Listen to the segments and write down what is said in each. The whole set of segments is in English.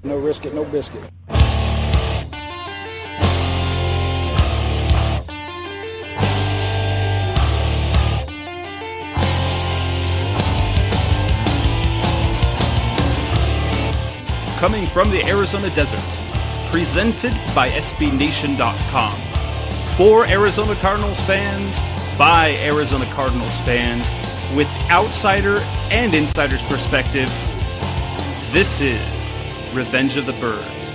No risk it, no biscuit. Coming from the Arizona desert, presented by SBNation.com. For Arizona Cardinals fans, by Arizona Cardinals fans, with outsider and insider's perspectives, this is Revenge of the Birds.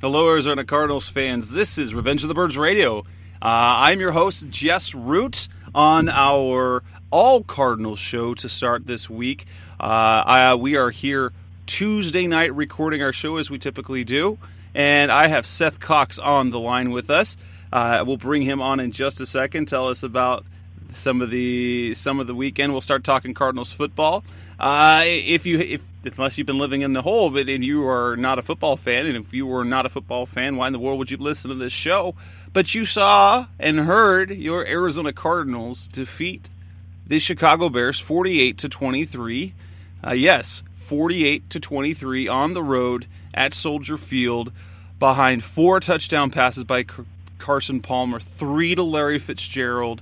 Hello, Arizona Cardinals fans. This is Revenge of the Birds Radio. I'm your host, Jess Root, on our All Cardinals show to start this week. We are here Tuesday night recording our show as we typically do, and I have Seth Cox on the line with us. We'll bring him on in just a second. Tell us about some of the weekend. We'll start talking Cardinals football. Unless you've been living in the hole, and you are not a football fan, and if you were not a football fan, why in the world would you listen to this show? But you saw and heard your Arizona Cardinals defeat the Chicago Bears 48-23. Yes, 48-23 on the road at Soldier Field, behind 4 touchdown passes by Carson Palmer, 3 to Larry Fitzgerald,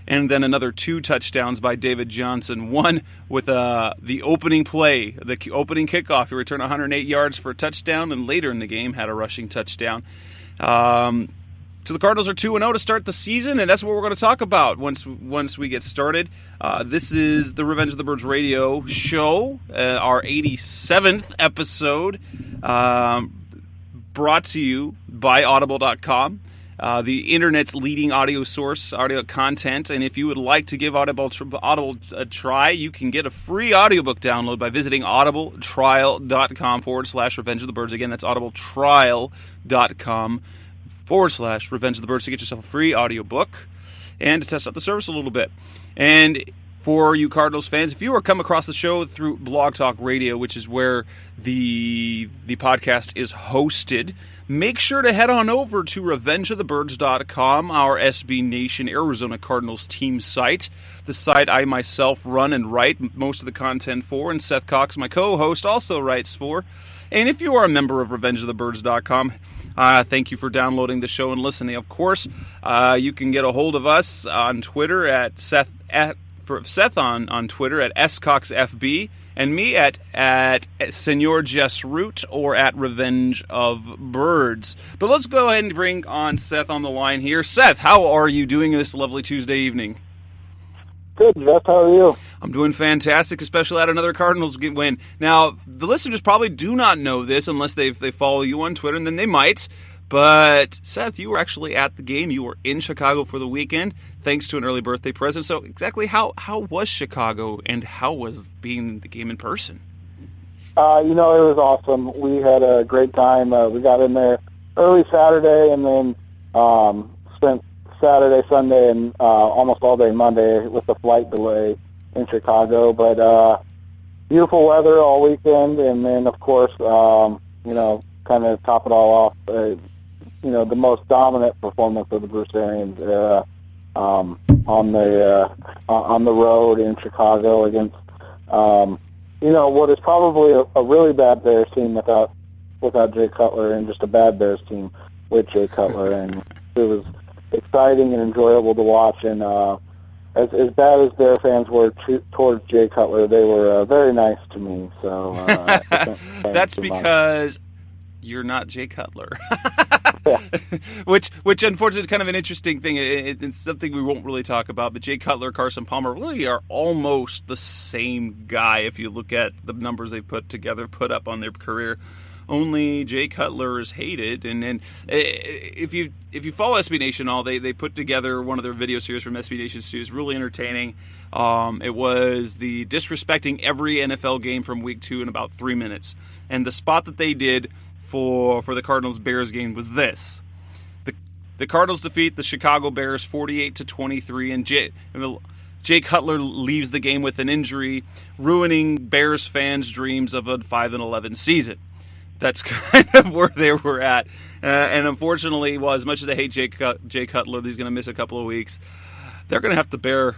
and then another 2 touchdowns by David Johnson. One with the opening play, the opening kickoff. He returned 108 yards for a touchdown, and later in the game had a rushing touchdown. So the Cardinals are 2-0 to start the season, and that's what we're going to talk about once we get started. This is the Revenge of the Birds radio show, our 87th episode, brought to you by Audible.com, the internet's leading audio source, audio content. And if you would like to give Audible a try, you can get a free audiobook download by visiting audibletrial.com/Revenge of the Birds. Again, that's audibletrial.com/Revenge of the Birds to get yourself a free audiobook and to test out the service a little bit. And for you Cardinals fans, if you are come across the show through Blog Talk Radio, which is where the podcast is hosted, make sure to head on over to revengeofthebirds.com, our SB Nation Arizona Cardinals team site, the site I myself run and write most of the content for, and Seth Cox, my co-host, also writes for. And if you are a member of revengeofthebirds.com, thank you for downloading the show and listening. Of course, you can get a hold of us on Twitter at Seth on Twitter at SCoxFB, and me at Senor Jess Root or at Revenge of Birds. But let's go ahead and bring on Seth on the line here. Seth, how are you doing this lovely Tuesday evening? Good, Jeff. How are you? I'm doing fantastic, especially at another Cardinals win. Now, the listeners probably do not know this unless they follow you on Twitter, and then they might. But, Seth, you were actually at the game. You were in Chicago for the weekend, thanks to an early birthday present. So, exactly how was Chicago, and how was being the game in person? It was awesome. We had a great time. We got in there early Saturday, and then spent Saturday, Sunday, and almost all day Monday with the flight delay in Chicago. But beautiful weather all weekend, and then, of course, kind of top it all off, the most dominant performance of the Bruce Arians era on the road in Chicago against what is probably a really bad Bears team without Jay Cutler, and just a bad Bears team with Jay Cutler, and it was exciting and enjoyable to watch. And as bad as Bear fans were towards Jay Cutler, they were very nice to me. So that's because you're not Jay Cutler. which unfortunately is kind of an interesting thing. It's something we won't really talk about, but Jay Cutler, Carson Palmer really are almost the same guy if you look at the numbers they put up on their career. Only Jay Cutler is hated, and if you follow SB Nation all, they put together one of their video series from SB Nation Studios, really entertaining. It was the disrespecting every NFL game from week 2 in about 3 minutes, and the spot that they did for the Cardinals-Bears game was this. The Cardinals defeat the Chicago Bears 48-23, and Jay Cutler leaves the game with an injury, ruining Bears fans' dreams of a 5-11 season. That's kind of where they were at. And unfortunately, well, as much as I hate Jay Cutler, he's going to miss a couple of weeks. They're going to have to bear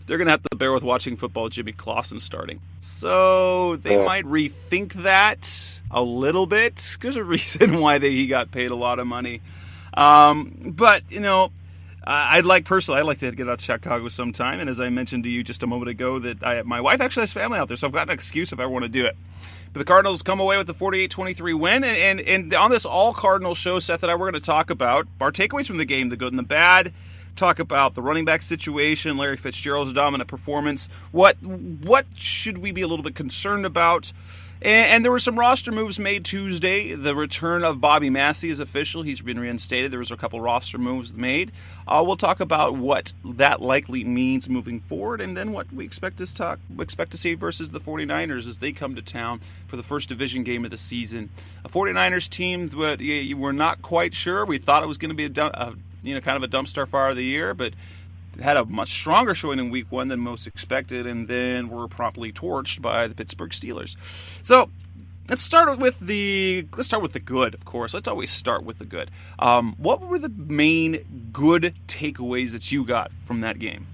they're going to have to bear with watching football with Jimmy Clausen starting. So they might rethink that a little bit. There's a reason why he got paid a lot of money. But, I'd like to get out to Chicago sometime. And as I mentioned to you just a moment ago, that my wife actually has family out there, so I've got an excuse if I want to do it. But the Cardinals come away with the 48-23 win. And on this all-Cardinals show, Seth and I, we're going to talk about our takeaways from the game, the good and the bad. Talk about the running back situation, Larry Fitzgerald's dominant performance. What should we be a little bit concerned about? And there were some roster moves made Tuesday. The return of Bobby Massie is official. He's been reinstated. There was a couple roster moves made. We'll talk about what that likely means moving forward, and then what we expect to see versus the 49ers as they come to town for the first division game of the season. A 49ers team that we're not quite sure. We thought it was going to be kind of a dumpster fire of the year, but had a much stronger showing in week one than most expected, and then were promptly torched by the Pittsburgh Steelers. So let's start with the good, of course. Let's always start with the good. What were the main good takeaways that you got from that game?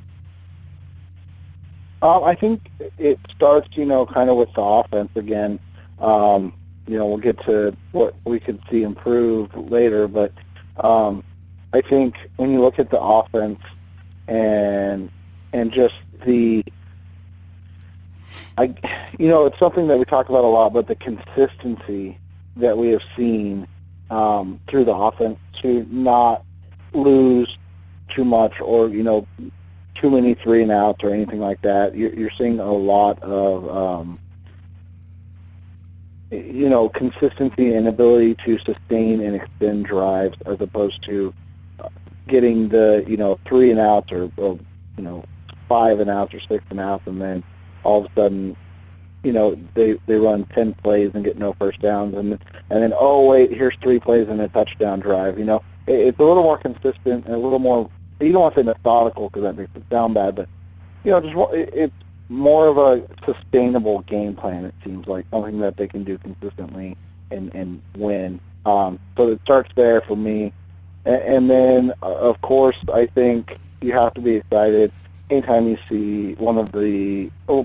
I think it starts, kind of with the offense again. We'll get to what we could see improve later, but I think when you look at the offense and just it's something that we talk about a lot, but the consistency that we have seen through the offense to not lose too much or, too many 3 and outs or anything like that. You're seeing a lot of, consistency and ability to sustain and extend drives as opposed to getting the 3 and outs or 5 and outs or 6 and outs, and then all of a sudden they run 10 plays and get no first downs, and then oh wait, here's 3 plays and a touchdown drive. It's a little more consistent and a little more. You don't want to say methodical because that makes it sound bad, but it's more of a sustainable game plan. It seems like something that they can do consistently and win. So it starts there for me. And then, of course, I think you have to be excited anytime you see one of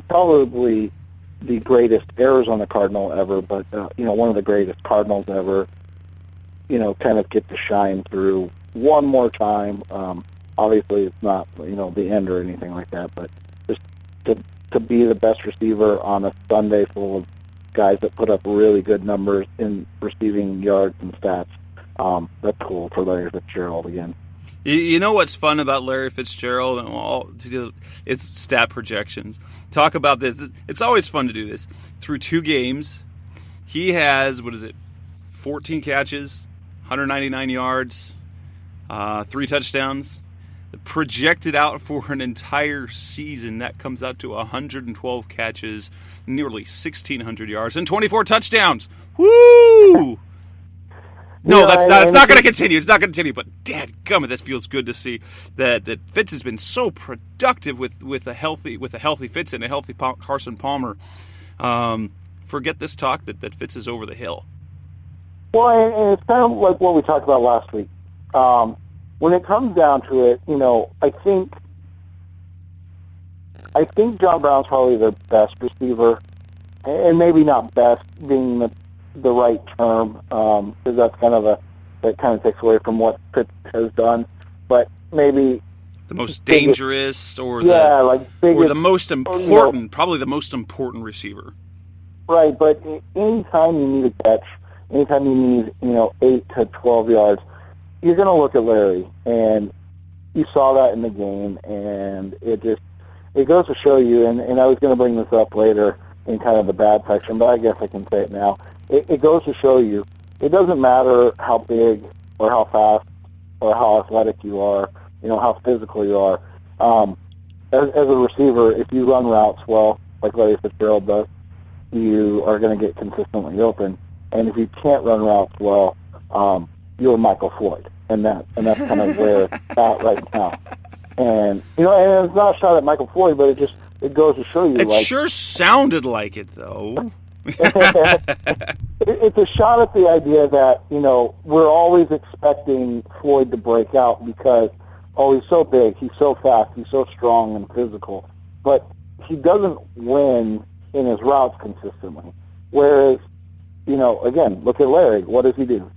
probably the greatest Arizona Cardinal ever, but, one of the greatest Cardinals ever, kind of get to shine through one more time. Obviously, it's not, the end or anything like that, but just to be the best receiver on a Sunday full of guys that put up really good numbers in receiving yards and stats. That's cool for Larry Fitzgerald again. You know what's fun about Larry Fitzgerald and it's stat projections. Talk about this. It's always fun to do this. Through 2 games, he has 14 catches, 199 yards, 3 touchdowns. Projected out for an entire season, that comes out to 112 catches, nearly 1,600 yards, and 24 touchdowns. Woo! No, it's not going to continue. It's not going to continue. But dadgummit, this feels good to see that Fitz has been so productive with a healthy Fitz and a healthy Carson Palmer. Forget this talk that Fitz is over the hill. Well, and it's kind of like what we talked about last week. When it comes down to it, I think John Brown's probably their best receiver, and maybe not best being the right term, because that kind of takes away from what Fitz has done. But maybe the most dangerous, or the most important, probably the most important receiver. Right, but anytime you need a catch, anytime you need 8 to 12 yards, you're going to look at Larry, and you saw that in the game, and it goes to show you. And I was going to bring this up later in kind of the bad section, but I guess I can say it now. It goes to show you, it doesn't matter how big or how fast or how athletic you are, how physical you are. As a receiver, if you run routes well, like Larry Fitzgerald does, you are going to get consistently open. And if you can't run routes well, you're Michael Floyd, and that's kind of where it's at right now. And and it's not a shot at Michael Floyd, but it goes to show you. It sure sounded like it, though. It's a shot at the idea that we're always expecting Floyd to break out because he's so big, he's so fast, he's so strong and physical, but he doesn't win in his routes consistently. Whereas, again, look at Larry. What does he do?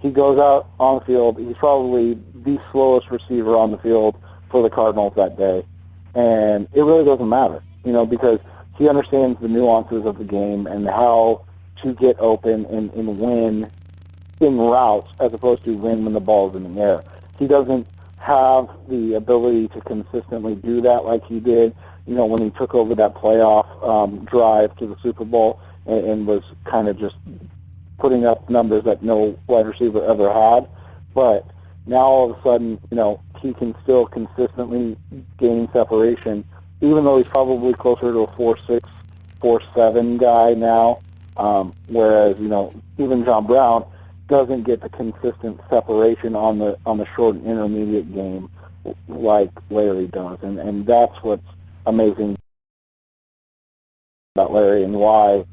He goes out on the field. He's probably the slowest receiver on the field for the Cardinals that day. And it really doesn't matter, because he understands the nuances of the game and how to get open and win in routes as opposed to win when the ball's in the air. He doesn't have the ability to consistently do that like he did, when he took over that playoff drive to the Super Bowl and was kind of just putting up numbers that no wide receiver ever had. But now all of a sudden, he can still consistently gain separation, even though he's probably closer to a 4.6, 4.7 guy now. Whereas, even John Brown doesn't get the consistent separation on the short and intermediate game like Larry does. And that's what's amazing about Larry and why,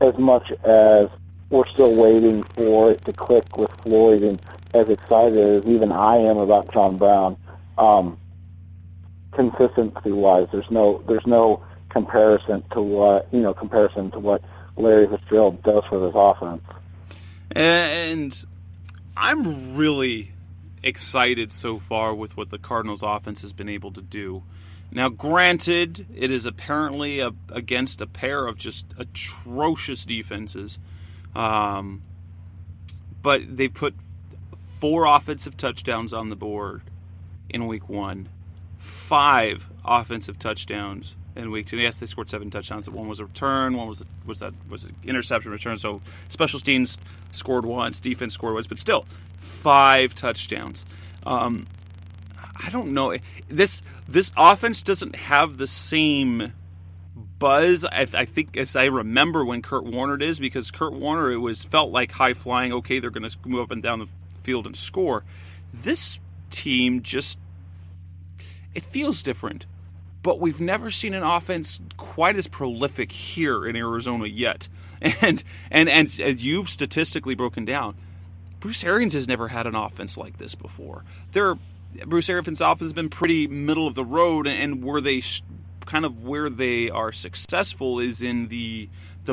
as much as we're still waiting for it to click with Floyd and as excited as even I am about John Brown, consistency-wise, there's no comparison to what Larry Fitzgerald does for this offense. And I'm really excited so far with what the Cardinals offense has been able to do. Now, granted, it is apparently against a pair of just atrocious defenses, but they've put 4 offensive touchdowns on the board in Week 1, 5 offensive touchdowns in Week 2. Yes, they scored 7 touchdowns. One was a return, one was an interception return. So special teams scored once, defense scored once, but still 5 touchdowns. I don't know. This offense doesn't have the same buzz, I think, as I remember when Kurt Warner did, because Kurt Warner, felt like high flying. Okay, they're going to move up and down the field and score. This team it feels different. But we've never seen an offense quite as prolific here in Arizona yet. And as you've statistically broken down, Bruce Arians has never had an offense like this before. Bruce Arians' offense has been pretty middle of the road, and where they are successful is in the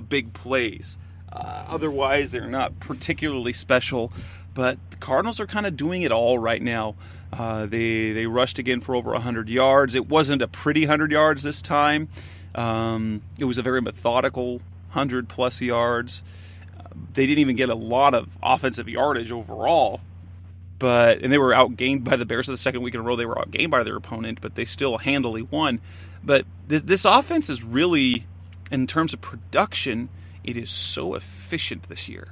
big plays. Otherwise, they're not particularly special. But the Cardinals are kind of doing it all right now. They rushed again for over 100 yards. It wasn't a pretty 100 yards this time. It was a very methodical 100-plus yards. They didn't even get a lot of offensive yardage overall. And they were outgained by the Bears. So the second week in a row, they were outgained by their opponent, but they still handily won. But this offense is really, in terms of production, it is so efficient this year.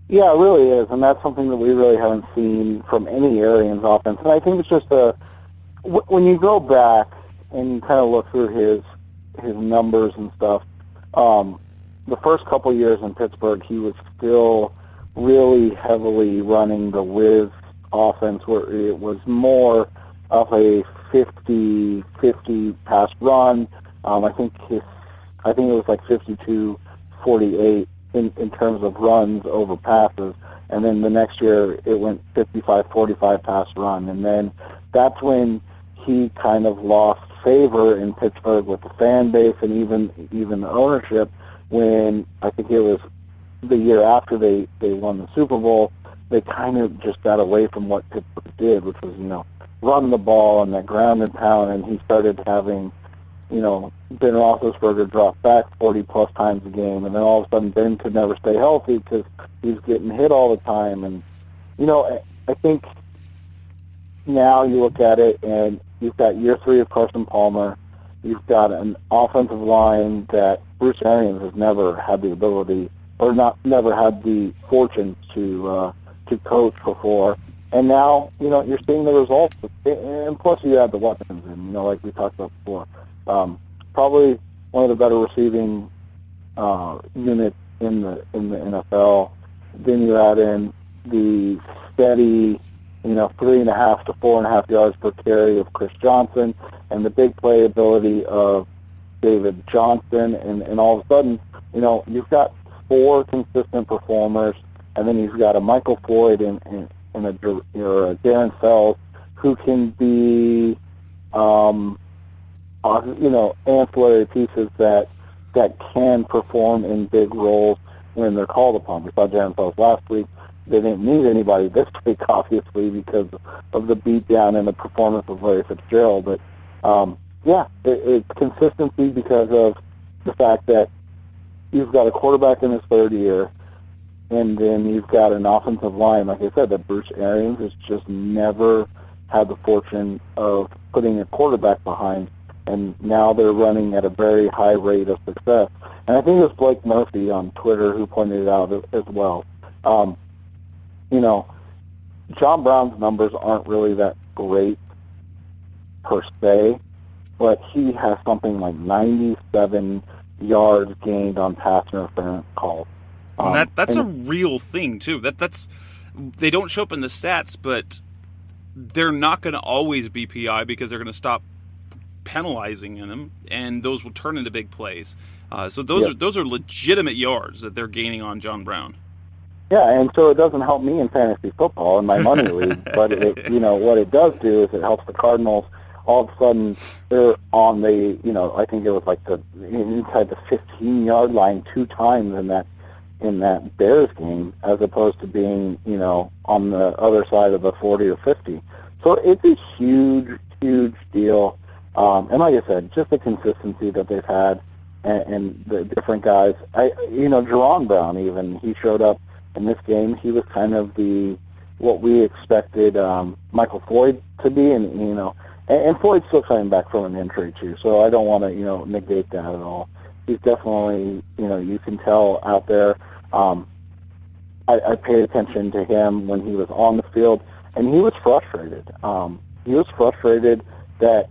Yeah, it really is, and that's something that we really haven't seen from any Arians offense. And I think it's just when you go back and you kind of look through his numbers and stuff, the first couple years in Pittsburgh, he was still really heavily running the whiz offense, where it was more of a 50-50 pass run. I think it was like 52-48. In terms of runs over passes, and then the next year it went 55-45 pass run, and then that's when he kind of lost favor in Pittsburgh with the fan base and even the ownership, when I think it was the year after they won the Super Bowl, they kind of just got away from what Pittsburgh did, which was, run the ball and that ground and pound, and he started having Ben Roethlisberger dropped back 40-plus times a game, and then all of a sudden Ben could never stay healthy because he was getting hit all the time. And, I think now you look at it, and you've got year 3 of Carson Palmer. You've got an offensive line that Bruce Arians has never had the ability, or never had the fortune to coach before. And now, you're seeing the results. And plus you add the weapons, and, like we talked about before. Probably one of the better receiving units in the NFL. Then you add in the steady, 3.5 to 4.5 yards per carry of Chris Johnson, and the big play ability of David Johnson, and all of a sudden, you've got 4 consistent performers, and then you've got a Michael Floyd Darren Fells, who can be, ancillary pieces that can perform in big roles when they're called upon. We saw Darren Fells last week. They didn't need anybody this week, obviously, because of the beatdown and the performance of Larry Fitzgerald. But, it's consistency because of the fact that you've got a quarterback in his third year, and then you've got an offensive line, like I said, that Bruce Arians has just never had the fortune of putting a quarterback behind, and now they're running at a very high rate of success. And I think it was Blake Murphy on Twitter who pointed it out as well. John Brown's numbers aren't really that great per se, but he has something like 97 yards gained on pass interference calls. That's a real thing too. That's they don't show up in the stats, but they're not going to always be PI because they're going to stop penalizing in them, and those will turn into big plays. So those are legitimate yards that they're gaining on John Brown. Yeah, and so it doesn't help me in fantasy football in my money league, but what it does do is it helps the Cardinals. All of a sudden, they're on the, I think it was like inside the 15-yard line 2 times in that Bears game, as opposed to being, on the other side of the 40 or 50. So it's a huge, huge deal. And like I said, just the consistency that they've had and the different guys. Jerron Brown even, he showed up in this game. He was kind of what we expected Michael Floyd to be, and Floyd's still coming back from an injury too, so I don't want to, negate that at all. He's definitely, you can tell out there. I paid attention to him when he was on the field, and he was frustrated. He was frustrated that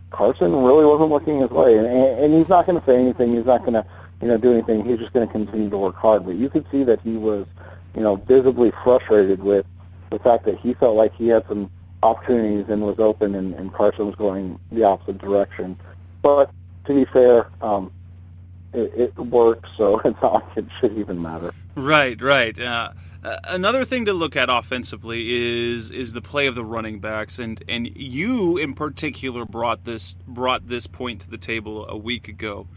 Carson really wasn't looking his way, and he's not going to say anything. He's not going to, do anything. He's just going to continue to work hard. But you could see that he was, visibly frustrated with the fact that he felt like he had some opportunities and was open, and Carson was going the opposite direction. But to be fair, it worked, so it's not like it should even matter. Right. Another thing to look at offensively is the play of the running backs, and you in particular brought this point to the table a week ago,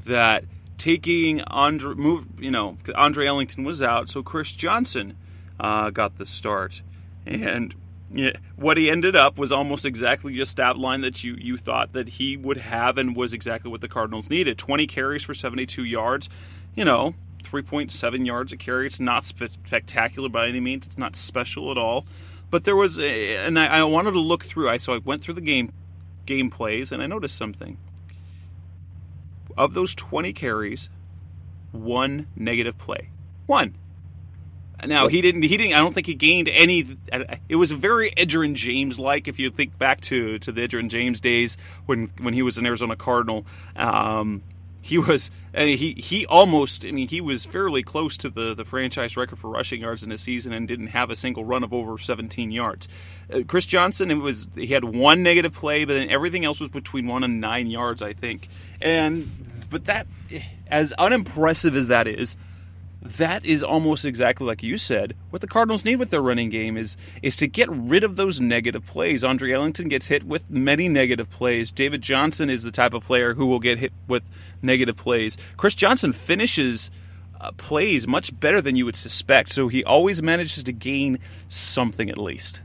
that taking Andre Ellington was out, so Chris Johnson got the start, and what he ended up was almost exactly your stat line that you thought that he would have, and was exactly what the Cardinals needed. 20 carries for 72 yards, 3.7 yards a carry. It's not spectacular by any means. It's not special at all. But there was, and I wanted to look through. So I went through the game plays, and I noticed something. Of those 20 carries, 1 negative play. 1. Now he didn't. I don't think he gained any. It was very Edgerrin James-like. If you think back to the Edgerrin James days when he was an Arizona Cardinal, he was he almost. He was fairly close to the franchise record for rushing yards in a season and didn't have a single run of over 17 yards. Chris Johnson, he had 1 negative play, but then everything else was between 1 and 9 yards, I think. But that, as unimpressive as that is almost exactly like you said. What the Cardinals need with their running game is to get rid of those negative plays. Andre Ellington gets hit with many negative plays. David Johnson is the type of player who will get hit with negative plays. Chris Johnson finishes plays much better than you would suspect, so he always manages to gain something at least.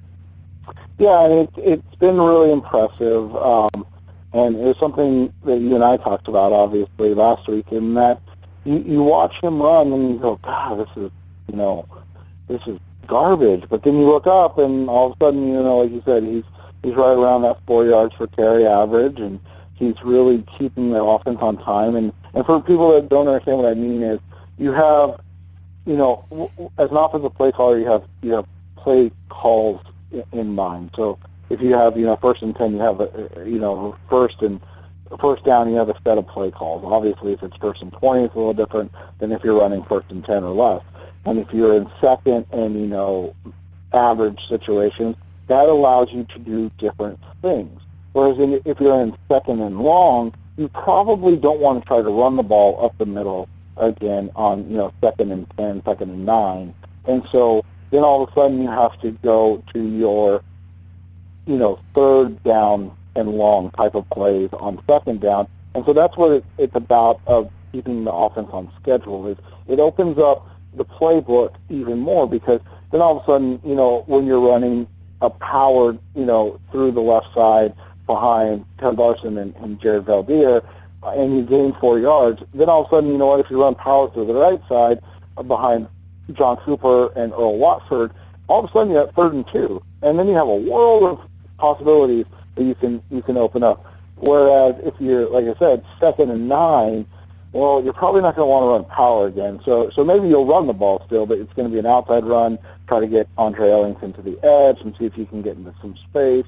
Yeah, it's been really impressive, and it was something that you and I talked about, obviously, last week, in that you watch him run and you go, God, this is garbage. But then you look up and all of a sudden, like you said, he's right around that 4 yards per carry average, and he's really keeping the offense on time. And for people that don't understand what I mean is, you have, as an offensive play caller, you have play calls in mind. So if you have, 1st and 10, you have, first down, you have a set of play calls. Obviously, if it's 1st and 20, it's a little different than if you're running 1st and 10 or less. And if you're in second and, average situations, that allows you to do different things. Whereas if you're in second and long, you probably don't want to try to run the ball up the middle again on, 2nd and 10, 2nd and 9. And so then all of a sudden you have to go to your, third down and long type of plays on second down. And so that's what it's about of keeping the offense on schedule. Is it opens up the playbook even more, because then all of a sudden, when you're running a powered, through the left side behind Ted Larson and Jared Valdir, and you gain 4 yards, then all of a sudden, if you run power through the right side behind John Cooper and Earl Watford, all of a sudden you're at 3rd and 2, and then you have a world of possibilities that you can open up. Whereas if you're, like I said, 2nd and 9, well, you're probably not going to want to run power again. So maybe you'll run the ball still, but it's going to be an outside run, try to get Andre Ellington to the edge and see if you can get into some space.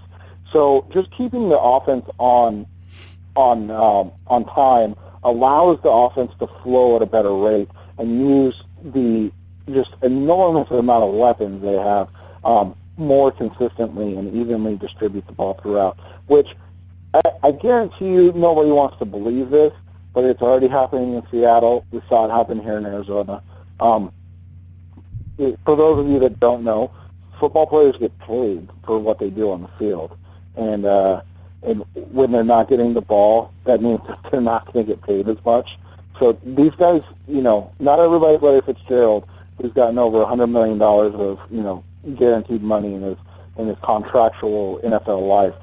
So just keeping the offense on time allows the offense to flow at a better rate and use the just enormous amount of weapons they have more consistently and evenly distribute the ball throughout, which I guarantee you nobody wants to believe this, but it's already happening in Seattle. We saw it happen here in Arizona. For those of you that don't know, football players get paid for what they do on the field. And when they're not getting the ball, that means that they're not going to get paid as much. So these guys, not everybody's Larry Fitzgerald, who's gotten over $100 million of, guaranteed money in his contractual NFL life.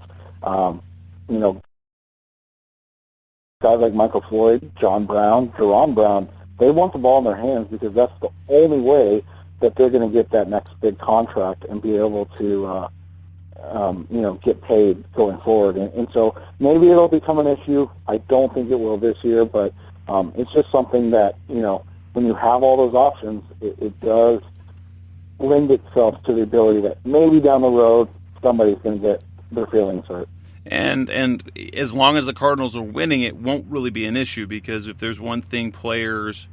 Guys like Michael Floyd, John Brown, Jerron Brown, they want the ball in their hands because that's the only way that they're going to get that next big contract and be able to, get paid going forward. And so maybe it'll become an issue. I don't think it will this year, but it's just something that, when you have all those options, it does lend itself to the ability that maybe down the road somebody's going to get their feelings hurt. And as long as the Cardinals are winning, it won't really be an issue, because if there's one thing players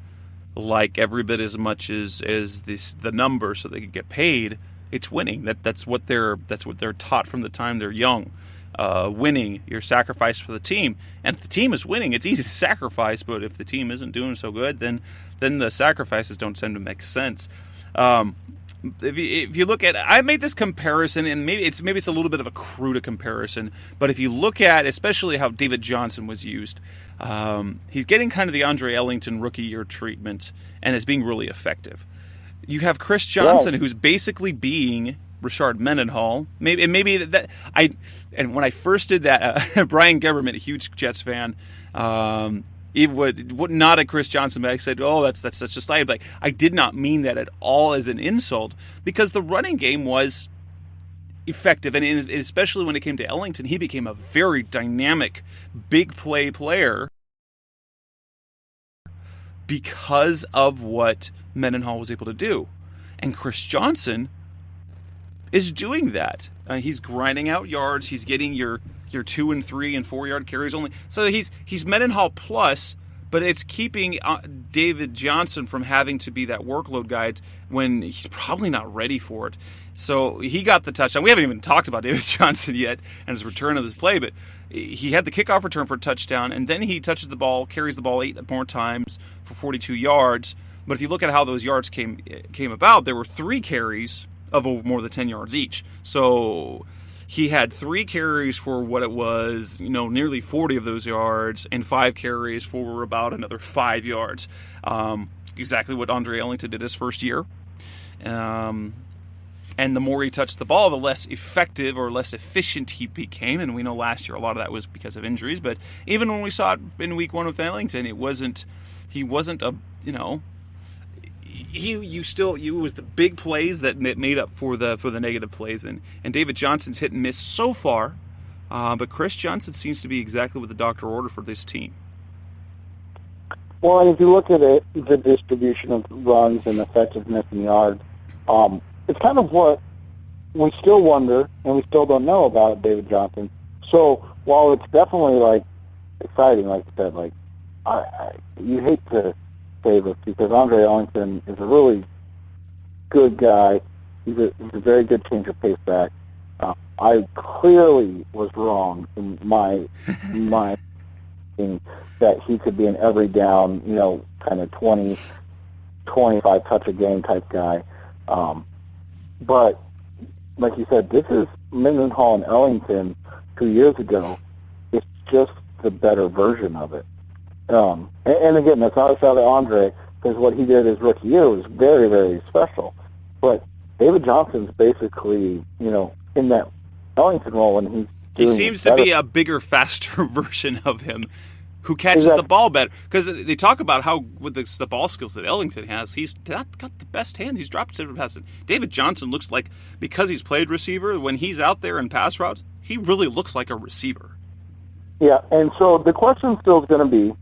like every bit as much as the number so they can get paid, it's winning. That's what they're taught from the time they're young. Winning, you're sacrificed for the team, and if the team is winning, it's easy to sacrifice. But if the team isn't doing so good, then the sacrifices don't tend to make sense. If you look at, I made this comparison, and maybe it's a little bit of a crude comparison, but if you look at especially how David Johnson was used, he's getting kind of the Andre Ellington rookie year treatment and is being really effective. You have Chris Johnson, who's basically being Rashard Mendenhall. And when I first did that, Brian Geberman, a huge Jets fan, even not a Chris Johnson, but I said, "Oh, that's such a slight." But I did not mean that at all as an insult, because the running game was effective, and especially when it came to Ellington, he became a very dynamic, big play player because of what Mendenhall was able to do, and Chris Johnson is doing that. He's grinding out yards. He's getting your 2 and 3 and 4 yard carries only. So he's Mendenhall plus, but it's keeping David Johnson from having to be that workload guy when he's probably not ready for it. So he got the touchdown. We haven't even talked about David Johnson yet and his return of his play, but he had the kickoff return for a touchdown, and then he touches the ball, carries the ball 8 more times for 42 yards. But if you look at how those yards came about, there were 3 carries of more than 10 yards each. So he had 3 carries for what it was, nearly 40 of those yards, and 5 carries for about another 5 yards. Exactly what Andre Ellington did his first year. And the more he touched the ball, the less effective or less efficient he became. And we know last year a lot of that was because of injuries. But even when we saw it in week 1 with Ellington, he wasn't a, It was the big plays that made up for the negative plays, and David Johnson's hit and miss so far, but Chris Johnson seems to be exactly what the doctor ordered for this team. Well, and if you look at it, the distribution of runs and effectiveness in yards, it's kind of what we still wonder and we still don't know about David Johnson. So while it's definitely exciting, like I said, you hate to say this because Andre Ellington is a really good guy. He's a very good change of pace back. I clearly was wrong in my thinking that he could be an every down, kind of 20, 25 touch a game type guy. But like you said, this is Mendenhall and Ellington 2 years ago. It's just the better version of it. And again, that's not a shot at Andre, because what he did his rookie year was very, very special. But David Johnson's basically, in that Ellington role, and he seems to be a bigger, faster version of him who catches the ball better. Because they talk about how, with the ball skills that Ellington has, he's not got the best hands. He's dropped several passes. David Johnson looks like, because he's played receiver, when he's out there in pass routes, he really looks like a receiver. Yeah, and so the question still is going to be,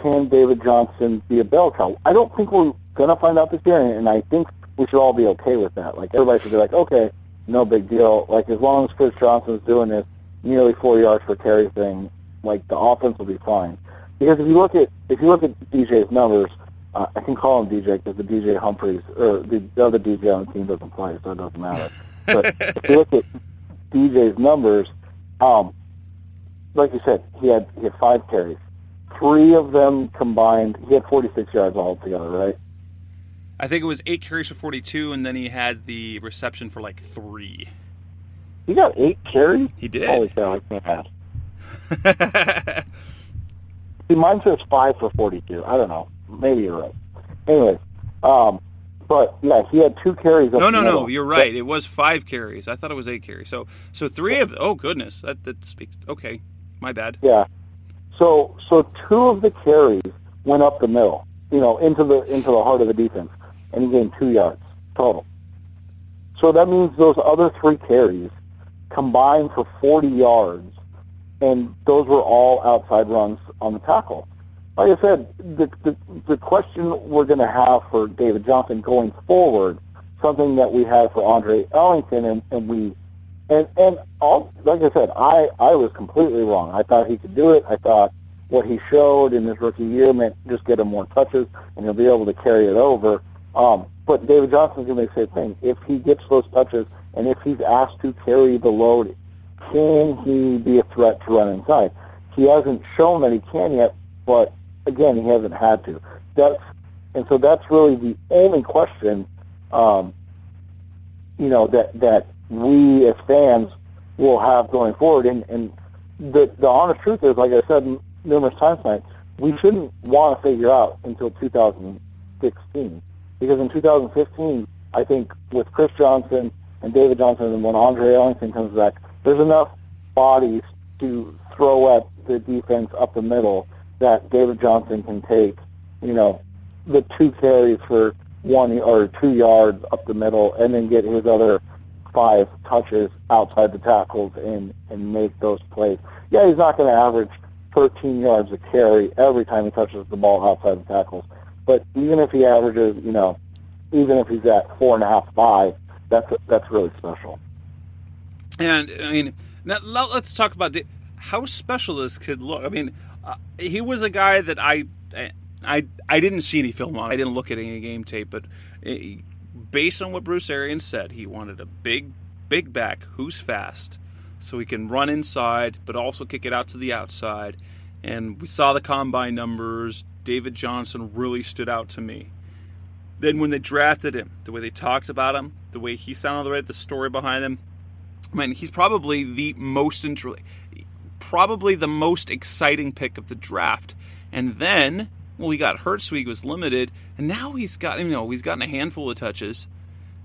can David Johnson be a bell cow? I don't think we're going to find out this year, and I think we should all be okay with that. Like, everybody should be like, okay, no big deal. Like, as long as Chris Johnson's doing this nearly 4 yards per carry thing, like, the offense will be fine. Because if you look at DJ's numbers, I can call him DJ because the DJ Humphreys, or the other DJ on the team doesn't play, so it doesn't matter. But if you look at DJ's numbers, like you said, he had 5 carries. 3 of them combined, he had 46 yards altogether, right? I think it was 8 carries for 42, and then he had the reception for like 3. He got 8 carries? He did. Holy cow, I can't ask. See, mine says 5 for 42. I don't know. Maybe you're right. Anyways, but yeah, he had 2 carries. No, you're right. It was 5 carries. I thought it was 8 carries. So 3 of, oh goodness, that's okay. My bad. Yeah. So 2 of the carries went up the middle, into the heart of the defense, and he gained 2 yards total. So that means those other 3 carries combined for 40 yards, and those were all outside runs on the tackle. Like I said, the question we're going to have for David Johnson going forward, something that we had for Andre Ellington, like I said, I was completely wrong. I thought he could do it. I thought what he showed in his rookie year meant just get him more touches, and he'll be able to carry it over. But David Johnson's going to make the same thing. If he gets those touches, and if he's asked to carry the load, can he be a threat to run inside? He hasn't shown that he can yet, but again, he hasn't had to. So that's really the only question, that we as fans will have going forward. And the honest truth is, like I said numerous times tonight, we shouldn't want to figure out until 2016. Because in 2015, I think with Chris Johnson and David Johnson, and when Andre Ellington comes back, there's enough bodies to throw at the defense up the middle that David Johnson can take, the 2 carries for 1 or 2 yards up the middle, and then get his other 5 touches outside the tackles and make those plays. Yeah, he's not going to average 13 yards a carry every time he touches the ball outside the tackles. But even if he averages, even if he's at 4.5, 5, that's really special. And I mean, now let's talk about how special this kid look. I mean, he was a guy that I didn't see any film on. I didn't look at any game tape, but based on what Bruce Arians said, he wanted a big back who's fast, so he can run inside, but also kick it out to the outside. And we saw the combine numbers. David Johnson really stood out to me. Then when they drafted him, the way they talked about him, the way he sounded, the story behind him, I mean, he's probably the most exciting pick of the draft. And then, he got hurt, so he was limited, and now he's gotten a handful of touches.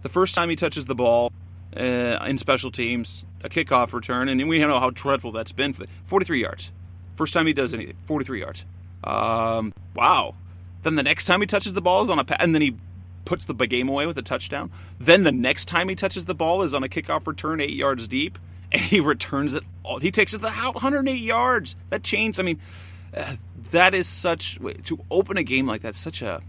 The first time he touches the ball in special teams, a kickoff return, and we know how dreadful that's been. 43 yards. First time he does anything, 43 yards. Wow. Then the next time he touches the ball is on a pass, and then he puts the game away with a touchdown. Then the next time he touches the ball is on a kickoff return 8 yards deep, and he returns it all. He takes it to 108 yards. That changed. I mean, that is to open a game like that, such a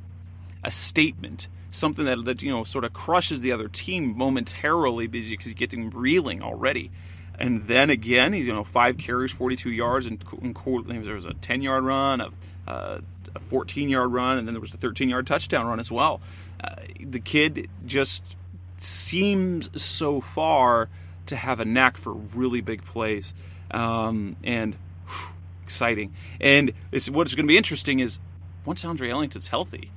statement, something that sort of crushes the other team momentarily because he's getting reeling already. And then again, he's 5 carries, 42 yards, and there was a 10-yard run, a 14-yard run, and then there was a 13-yard touchdown run as well. The kid just seems so far to have a knack for really big plays, and exciting. And what's going to be interesting is once Andre Ellington's healthy,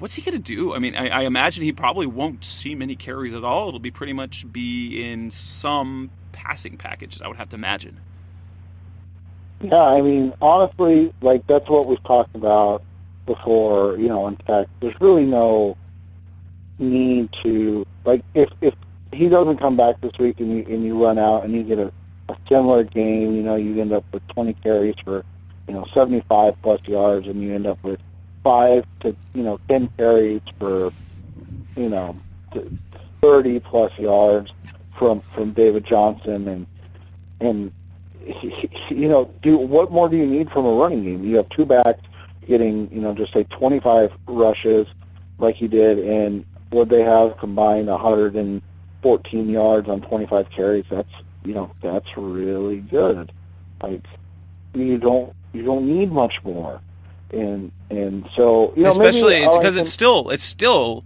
what's he going to do? I mean, I imagine he probably won't see many carries at all. It'll be pretty much be in some passing packages, I would have to imagine. Yeah, I mean, honestly, like, that's what we've talked about before, in fact, there's really no need to, like, if he doesn't come back this week and you run out and you get a similar game, you end up with 20 carries for, 75 plus yards, and you end up with 5 to 10 carries for 30 plus yards from David Johnson, and what more do you need from a running game? You have two backs getting just say 25 rushes like he did, and would they have combined 114 yards on 25 carries? That's really good. Like, you don't need much more. And so especially it's because it's still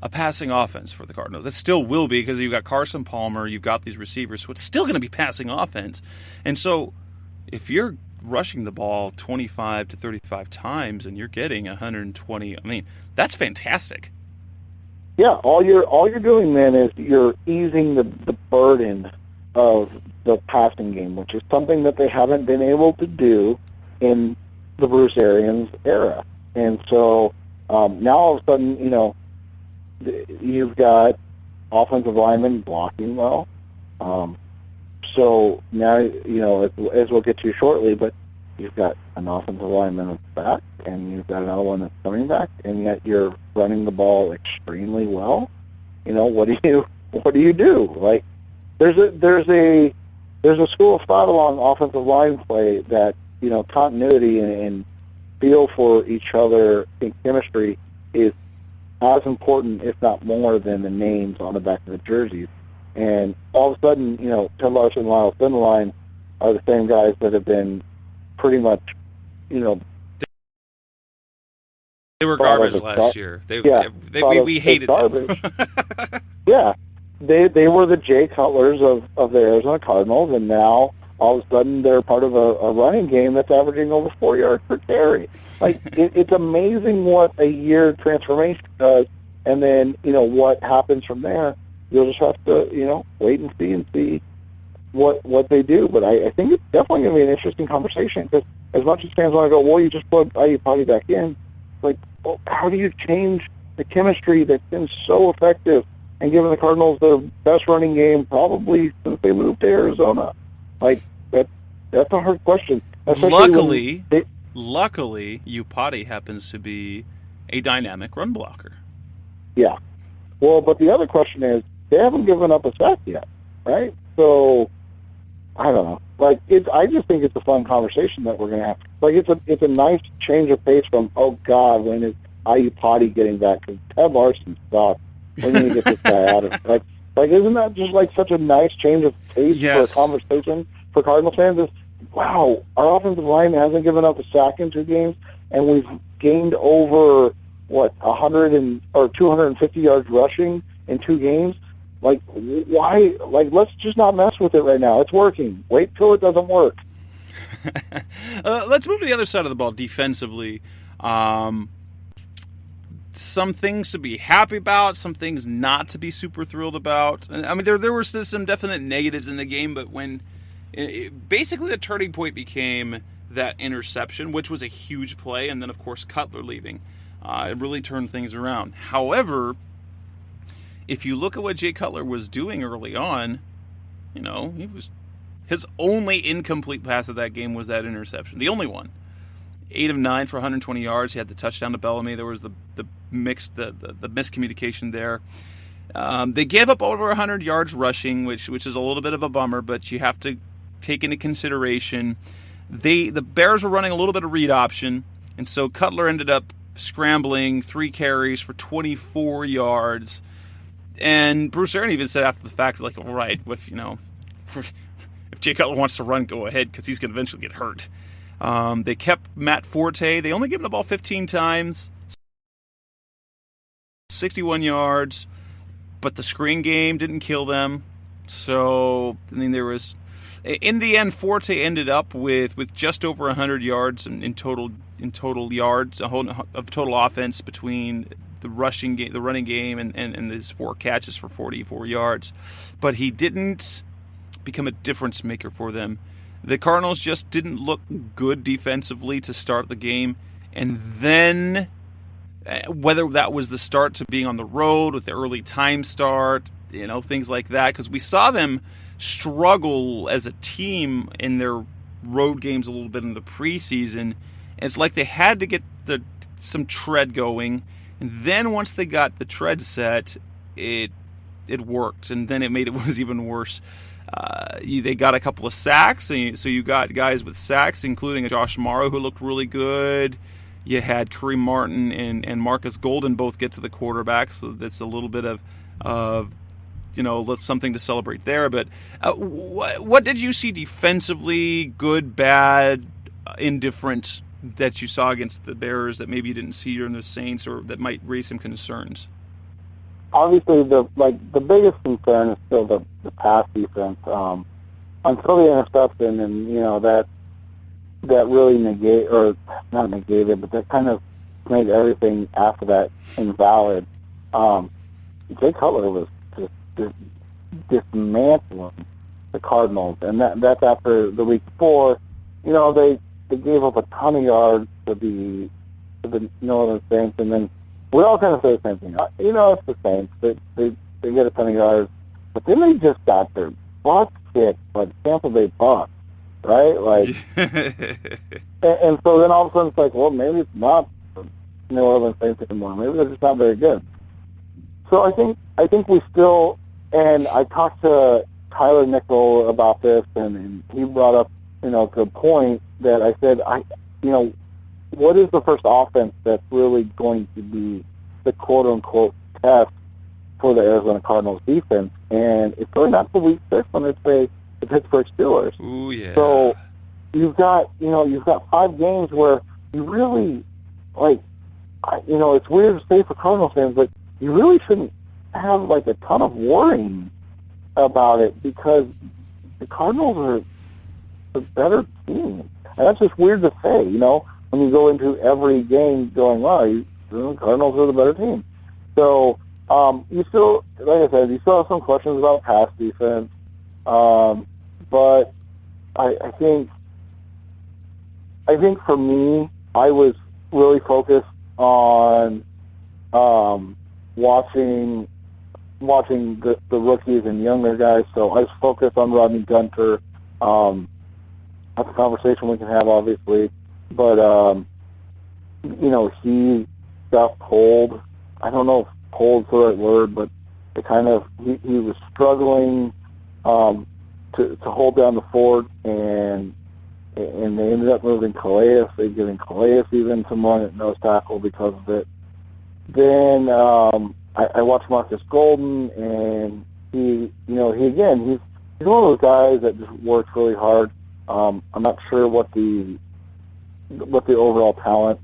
a passing offense for the Cardinals. It still will be, because you've got Carson Palmer, you've got these receivers, so it's still going to be passing offense. And so if you're rushing the ball 25 to 35 times and you're getting 120, I mean, that's fantastic. Yeah, all you're doing then is you're easing the burden of the passing game, which is something that they haven't been able to do in the Bruce Arians era. And so now all of a sudden, you've got offensive linemen blocking well. So now, as we'll get to shortly, but you've got an offensive lineman back, and you've got another one that's coming back, and yet you're running the ball extremely well. What do you do? Like, there's a school of thought along offensive line play that continuity and feel for each other in chemistry is as important, if not more, than the names on the back of the jerseys. And all of a sudden, Ted Larson and Lyle Findeline are the same guys that have been pretty much, They were garbage last year. We hated garbage. them. Yeah. They were the Jay Cutlers of the Arizona Cardinals, and now all of a sudden they're part of a running game that's averaging over 4 yards per carry. Like, it's amazing what a year transformation does, and then, what happens from there. You'll just have to, wait and see what they do. But I think it's definitely going to be an interesting conversation, because as much as fans want to go, well, you just put Ayupati back in, like, well, how do you change the chemistry that's been so effective and given the Cardinals the best running game probably since they moved to Arizona? Like, that's a hard question. Luckily, Ayupati happens to be a dynamic run blocker. Yeah. Well, but the other question is, they haven't given up a sack yet, right? So, I don't know. Like, I just think it's a fun conversation that we're going to have. Like, it's a nice change of pace from, oh, God, when is Ayupati getting back? Because Ted Larson sucks. When do you get this guy out of it? Like, isn't that just, like, such a nice change of pace for a conversation for Cardinal fans? Is, wow, our offensive line hasn't given up a sack in 2 games, and we've gained over, 100 or 250 yards rushing in 2 games? Like, why? Like, let's just not mess with it right now. It's working. Wait till it doesn't work. Let's move to the other side of the ball defensively. Some things to be happy about, some things not to be super thrilled about. I mean, there were some definite negatives in the game, but when basically the turning point became that interception, which was a huge play, and then, of course, Cutler leaving. It really turned things around. However, if you look at what Jay Cutler was doing early on, his only incomplete pass of that game was that interception. The only one. 8 of 9 for 120 yards. He had the touchdown to Bellamy. There was the miscommunication there. They gave up over 100 yards rushing, which is a little bit of a bummer, but you have to take into consideration the Bears were running a little bit of read option, and so Cutler ended up scrambling 3 carries for 24 yards. And Bruce Arians even said after the fact, like, all right, if Jay Cutler wants to run, go ahead, because he's going to eventually get hurt. They kept Matt Forte. They only gave him the ball 15 times, 61 yards, but the screen game didn't kill them. So, I mean, there was... In the end, Forte ended up with just over 100 yards in total yards, of total offense between rushing game, the running game, and his 4 catches for 44 yards. But he didn't become a difference maker for them. The Cardinals just didn't look good defensively to start the game. And then, whether that was the start to being on the road with the early time start, things like that, because we saw them struggle as a team in their road games a little bit in the preseason. And it's like they had to get some tread going. And then once they got the tread set, it worked. And then it was even worse. They got a couple of sacks, so you got guys with sacks, including Josh Morrow, who looked really good. You had Kareem Martin and Marcus Golden both get to the quarterback, so that's a little bit of something to celebrate there. But what did you see defensively, good, bad, indifferent, that you saw against the Bears that maybe you didn't see during the Saints, or that might raise some concerns? Obviously, the biggest concern is still the pass defense. Until the interception, and that really not negated, but that kind of made everything after that invalid. Jay Cutler was just dismantling the Cardinals, and that's after the week before. They gave up a ton of yards to the New Orleans Saints, and then we all kind of say the same thing. It's the Saints. They get a ton of yards, but then they just got their butts kicked by the Tampa Bay Bucks, right? And so then all of a sudden it's like, well, maybe it's not the New Orleans Saints anymore. Maybe they're just not very good. So I think we still, and I talked to Tyler Nickel about this, and he brought up, to a point that I said, what is the first offense that's really going to be the quote-unquote test for the Arizona Cardinals defense? And it's really not the week 6 when they play the Pittsburgh Steelers. Ooh, yeah. So you've got 5 games where you really, it's weird to say for Cardinals fans, but you really shouldn't have, a ton of worrying about it, because the Cardinals are a better team. And that's just weird to say, when you go into every game going, the Cardinals are the better team. So you still, like I said, you still have some questions about pass defense. But I think for me, I was really focused on watching the rookies and younger guys. So I was focused on Rodney Gunter. That's a conversation we can have, obviously. But, he got pulled. I don't know if pulled is the right word, but it kind of, he was struggling to hold down the fort, and they ended up moving Calais. They're giving Calais even some run at nose tackle because of it. Then I watched Marcus Golden, and he's one of those guys that just works really hard. I'm not sure what the overall talent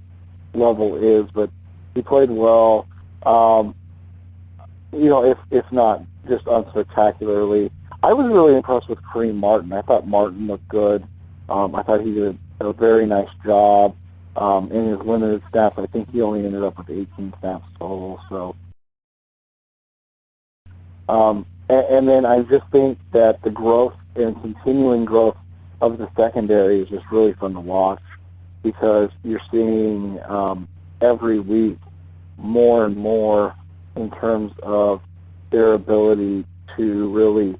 level is, but he played well. If not just unspectacularly. I was really impressed with Kareem Martin. I thought Martin looked good. I thought he did a very nice job. In his limited snaps, I think he only ended up with 18 snaps total. So, and then I just think that the growth and continuing growth of the secondary is just really fun to watch, because you're seeing every week more and more in terms of their ability to really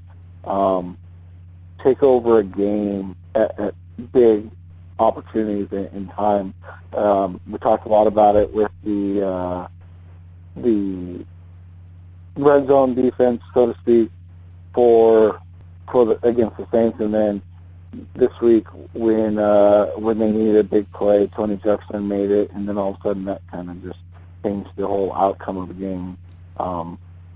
take over a game at big opportunities in time. We talked a lot about it with the red zone defense, so to speak, against the Saints, and then this week when they needed a big play, Tony Jefferson made it, and then all of a sudden that kind of just changed the whole outcome of the game.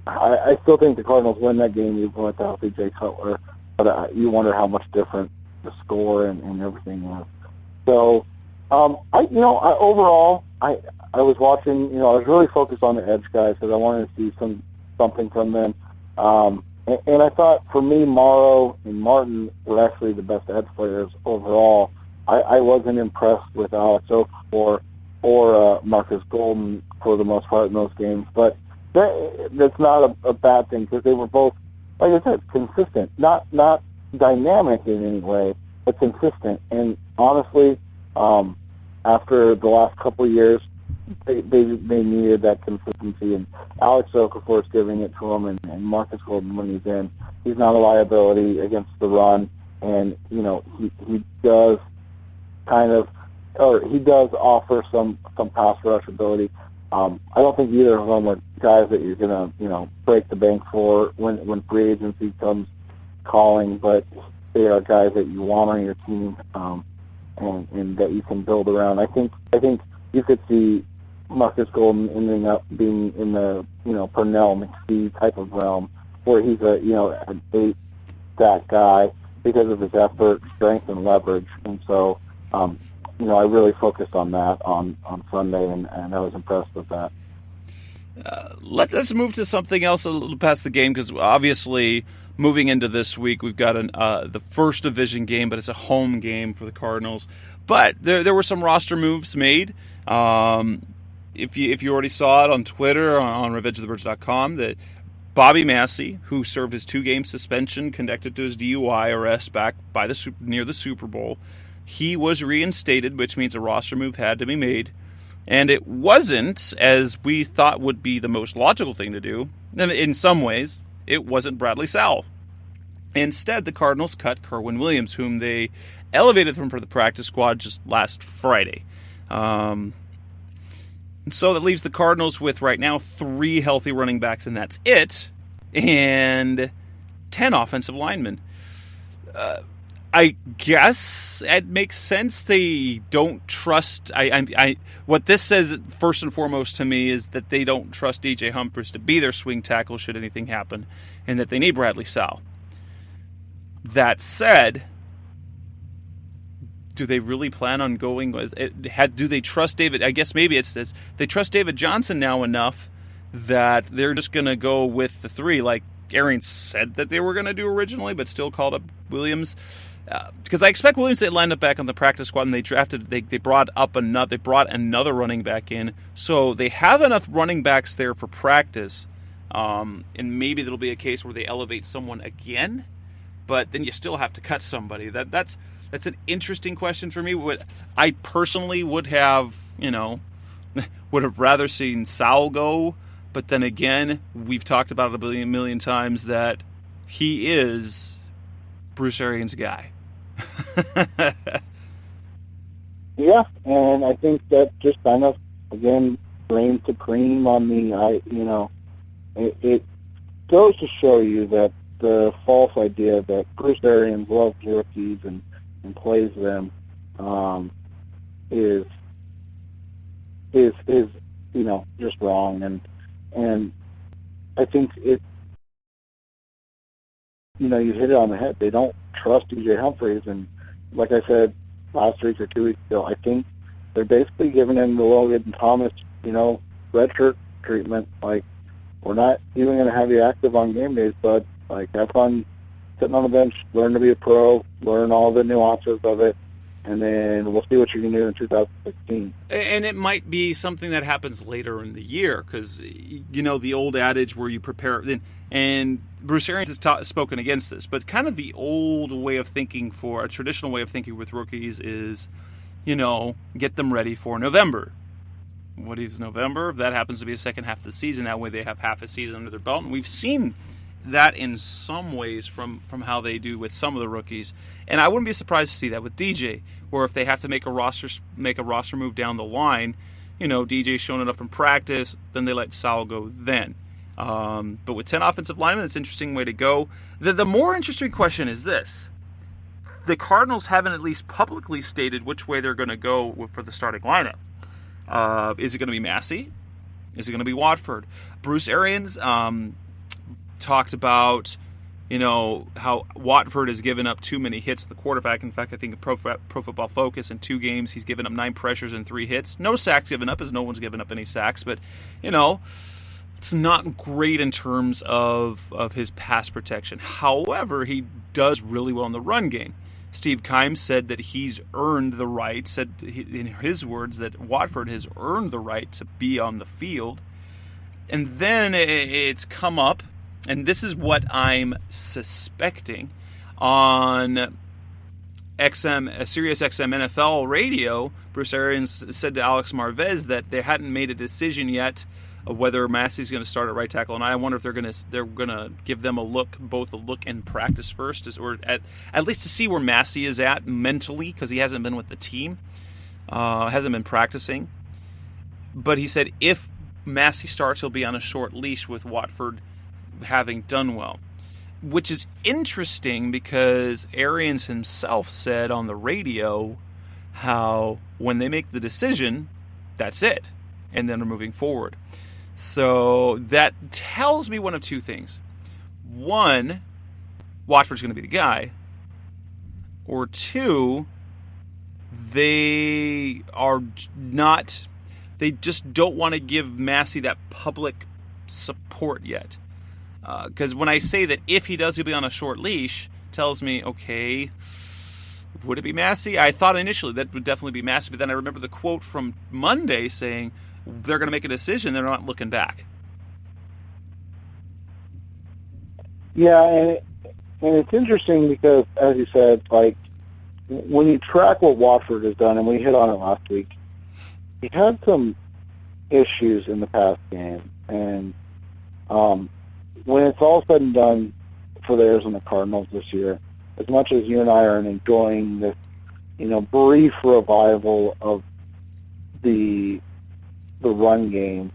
I still think the Cardinals win that game even without Jay Cutler, but you wonder how much different the score and everything was. So, overall, I was watching. I was really focused on the edge guys because I wanted to see something from them. And I thought, for me, Morrow and Martin were actually the best edge players overall. I wasn't impressed with Alex Okafor or Marcus Golden for the most part in those games. But that's not a bad thing because they were both, like I said, consistent. Not dynamic in any way, but consistent. And honestly, after the last couple of years, they needed that consistency. And Alex Okafor is giving it to him, and Marcus Golden, when he's in, he's not a liability against the run. And, he does he does offer some pass rush ability. I don't think either of them are guys that you're going to, break the bank for when free agency comes calling, but they are guys that you want on your team, and that you can build around. I think you could see Marcus Golden ending up being in the, Pernell McPhee type of realm, where he's an 8-stat guy because of his effort, strength, and leverage. And so, I really focused on that on Sunday, and I was impressed with that. Let's move to something else a little past the game, because obviously moving into this week, we've got the first division game, but it's a home game for the Cardinals. But there were some roster moves made. If you already saw it on Twitter, on RevengeOfTheBirds.com, that Bobby Massie, who served his 2-game suspension connected to his DUI arrest back near the Super Bowl, he was reinstated, which means a roster move had to be made. And it wasn't, as we thought would be the most logical thing to do, and in some ways, it wasn't Bradley Sowell. Instead, the Cardinals cut Kerwynn Williams, whom they elevated from the practice squad just last Friday. And so that leaves the Cardinals with, right now, 3 healthy running backs, and that's it, and 10 offensive linemen. I guess it makes sense. They don't trust. What this says first and foremost to me is that they don't trust DJ Humphries to be their swing tackle should anything happen, and that they need Bradley Sowell. That said, do they really plan on going? Do they trust David? I guess maybe it's this. They trust David Johnson now enough that they're just going to go with the 3, like Arians said that they were going to do originally, but still called up Williams. Because I expect Williams to line up back on the practice squad, and they brought another running back in, so they have enough running backs there for practice, and maybe there'll be a case where they elevate someone again, but then you still have to cut somebody. That's an interesting question for me. What I personally would have rather seen Sowell go, but then again, we've talked about it a million times that he is Bruce Arians' guy. Yeah, and I think that just kind of, again, reigns supreme on the, it goes to show you that the false idea that Bruce Arians loves rookies and plays them is just wrong. And I think it, you hit it on the head. They don't trust DJ Humphries, and like I said last week or 2 weeks ago, I think they're basically giving him the Logan Thomas, redshirt treatment. Like, we're not even going to have you active on game days, but like, have fun sitting on the bench, learn to be a pro, learn all the nuances of it, and then we'll see what you can do in 2016. And it might be something that happens later in the year, because, the old adage where you prepare, and Bruce Arians has spoken against this, but kind of the old way of thinking a traditional way of thinking with rookies is, get them ready for November. What is November? That happens to be the second half of the season. That way they have half a season under their belt, and we've seen that in some ways from how they do with some of the rookies. And I wouldn't be surprised to see that with DJ, where if they have to make a roster move down the line, DJ's showing it up in practice, then they let Sowell go then. But with 10 offensive linemen, it's an interesting way to go. The more interesting question is this. The Cardinals haven't at least publicly stated which way they're going to go for the starting lineup. Is it going to be Massie? Is it going to be Watford? Bruce Arians talked about, how Watford has given up too many hits to the quarterback. In fact, I think Pro Football Focus in 2 games, he's given up 9 pressures and 3 hits. No sacks given up, as no one's given up any sacks. But, it's not great in terms of his pass protection. However, he does really well in the run game. Steve Keim said that he's earned the right, said in his words that Watford has earned the right to be on the field. And then it's come up, and this is what I'm suspecting, on Sirius XM NFL radio. Bruce Arians said to Alex Marvez that they hadn't made a decision yet of whether Massie's going to start at right tackle, and I wonder if they're going to give them both a look in practice first, or at least to see where Massie is at mentally, because he hasn't been with the team, hasn't been practicing. But he said if Massie starts, he'll be on a short leash with Watford having done well, which is interesting because Arians himself said on the radio how when they make the decision, that's it, and then they're moving forward. So that tells me one of two things. One, Watford's going to be the guy. Or two, they just don't want to give Massie that public support yet. Because when I say that if he does, he'll be on a short leash, tells me, okay, would it be Massie? I thought initially that would definitely be Massie, but then I remember the quote from Monday saying they're going to make a decision, they're not looking back. Yeah, and it's interesting because, as you said, like, when you track what Watford has done, and we hit on it last week, he had some issues in the past game, and when it's all said and done for the Arizona Cardinals this year, as much as you and I are enjoying this, brief revival of the run game,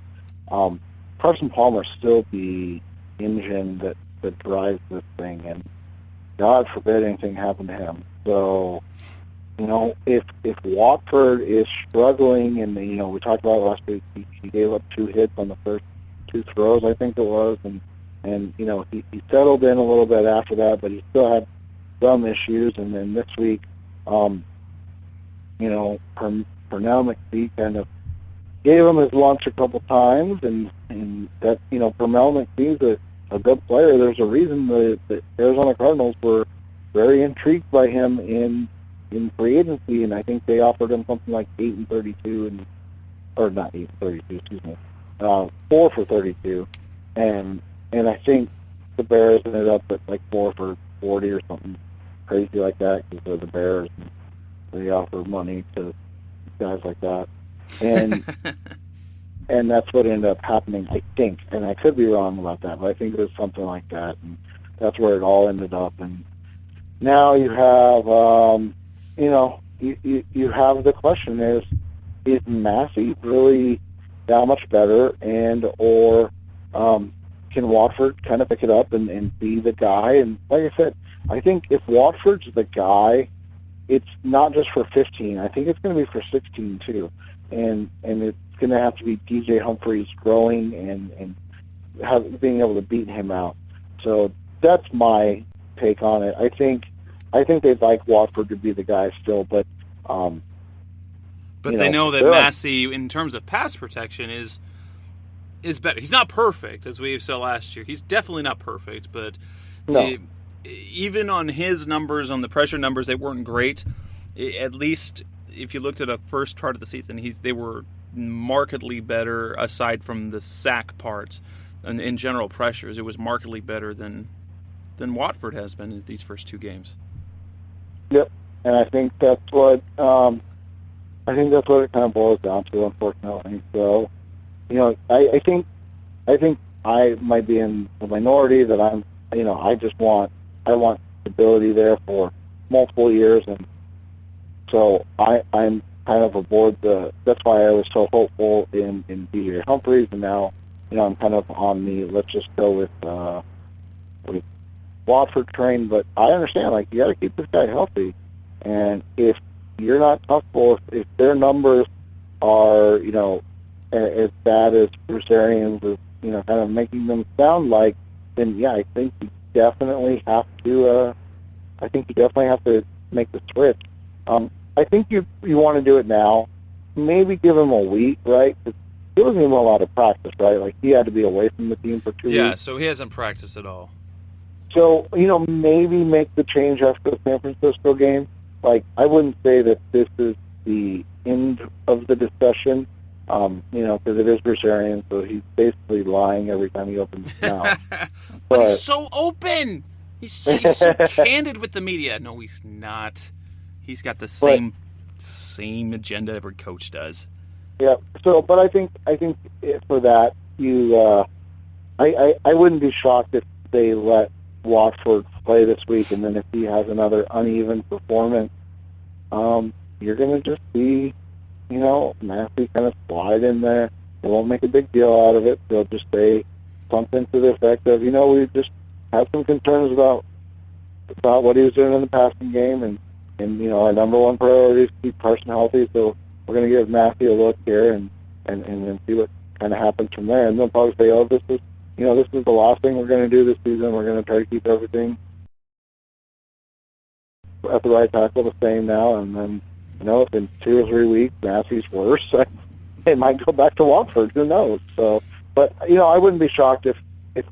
Carson Palmer still the engine that drives this thing, and God forbid anything happen to him. So, if Watford is struggling, and we talked about it last week, he gave up 2 hits on the first 2 throws, I think it was, and he settled in a little bit after that, but he still had some issues. And then this week, Pernell McPhee kind of gave him his lunch a couple times, and that, Pernell McPhee's a good player. There's a reason the Arizona Cardinals were very intrigued by him in free agency, and I think they offered him something like 8-32, or not 8-32, excuse me, 4 for 32, and I think the Bears ended up at like 4 for 40 or something crazy like that, because they're the Bears, and they offer money to guys like that, and and that's what ended up happening, I think, and I could be wrong about that, but I think it was something like that, and that's where it all ended up. And now you have, you have the question is Massie really that much better, or can Watford kind of pick it up and be the guy? And like I said, I think if Watford's the guy, it's not just for 15. I think it's going to be for 16 too, and it's going to have to be DJ Humphries growing and being able to beat him out. So that's my take on it. I think they'd like Watford to be the guy still, but they know that Massie, in terms of pass protection, is better. He's not perfect, as we said last year. He's definitely not perfect, but no. Even on his numbers, on the pressure numbers, they weren't great. At least if you looked at a first part of the season, they were markedly better, aside from the sack parts. And in general pressures, it was markedly better than Watford has been in these first 2 games. Yep, and I think that's what it kind of boils down to, unfortunately. So, I think I might be in the minority that I want stability there for multiple years, and so I'm kind of aboard that's why I was so hopeful in DJ Humphries, and now I'm kind of on the let's just go with Watford train. But I understand, like, you got to keep this guy healthy, and if you're not comfortable, if their numbers are as bad as Bruce Arians is kind of making them sound like, then yeah, I think you definitely have to. I think you definitely have to make the switch. I think you want to do it now. Maybe give him a week, right? He wasn't even allowed to practice, right? Like, he had to be away from the team for 2 weeks. Yeah, so he hasn't practiced at all. So, maybe make the change after the San Francisco game. I wouldn't say that this is the end of the discussion, because it is Rashard, so he's basically lying every time he opens his mouth. But he's so open. He's so candid with the media. No, he's not. He's got the same agenda every coach does. Yeah. So, but I think for that, I wouldn't be shocked if they let Watford play this week, and then if he has another uneven performance, you're going to just see, Massie kind of slide in there. They won't make a big deal out of it. They'll just say something to the effect of, we just have some concerns about what he was doing in the passing game, and our number one priority is to keep Carson healthy, so we're going to give Massie a look here and then see what kind of happens from there. And they'll probably say, this is the last thing we're going to do this season. We're going to try to keep everything at the right tackle the same now, and then, if in 2 or 3 weeks Massie's worse, it might go back to Watford. Who knows? So, but, I wouldn't be shocked if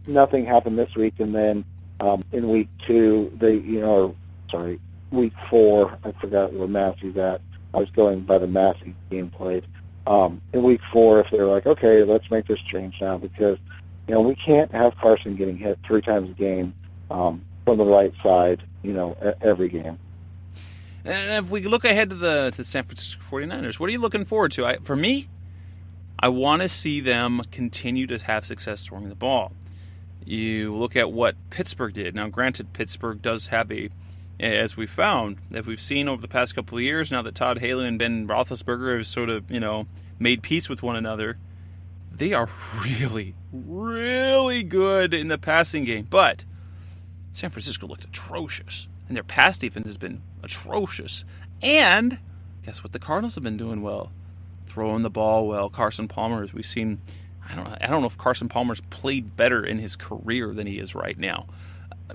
nothing happened this week, and then in week 2, week 4, I forgot where Massie's at. I was going by the Massie game played. In week 4, if they're like, okay, let's make this change now, because, we can't have Carson getting hit 3 times a game from the right side, every game. And if we look ahead to the San Francisco 49ers, what are you looking forward to? For me, I want to see them continue to have success throwing the ball. You look at what Pittsburgh did. Now, granted, Pittsburgh does have as we found, that we've seen over the past couple of years, now that Todd Haley and Ben Roethlisberger have sort of, made peace with one another, they are really, really good in the passing game. But San Francisco looked atrocious, and their pass defense has been atrocious. And guess what? The Cardinals have been doing well, throwing the ball well. Carson Palmer, as we've seen, I don't know if Carson Palmer's played better in his career than he is right now.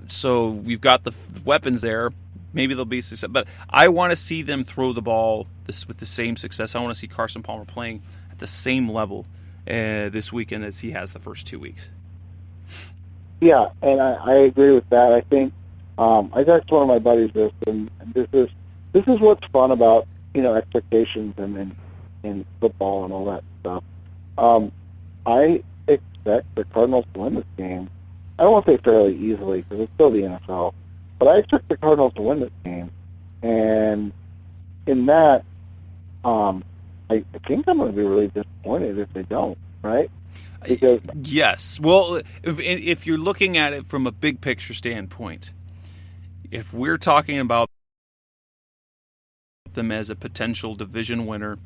So we've got the weapons there. Maybe they'll be success, but I want to see them throw the ball with the same success. I want to see Carson Palmer playing at the same level this weekend as he has the first 2 weeks. Yeah, and I agree with that. I think I talked to one of my buddies this, and this is what's fun about expectations and in football and all that stuff. I expect the Cardinals to win this game. I don't want to say fairly easily because it's still the NFL, but I expect the Cardinals to win this game. And in that, I think I'm going to be really disappointed if they don't, right? Because yes. Well, if you're looking at it from a big picture standpoint, if we're talking about them as a potential division winner,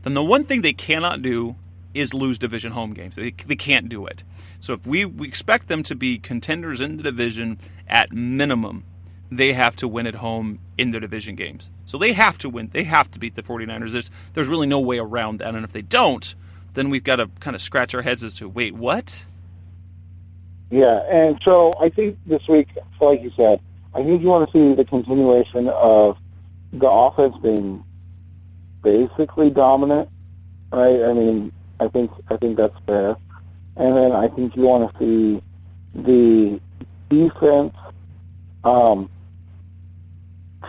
then the one thing they cannot do is lose division home games. They can't do it. So if we expect them to be contenders in the division, at minimum, they have to win at home in their division games. So they have to win. They have to beat the 49ers. There's really no way around that. And if they don't, then we've got to kind of scratch our heads as to, wait, what? Yeah, and so I think this week, like you said, I think you want to see the continuation of the offense being basically dominant, right? I mean, I think that's fair. And then I think you want to see the defense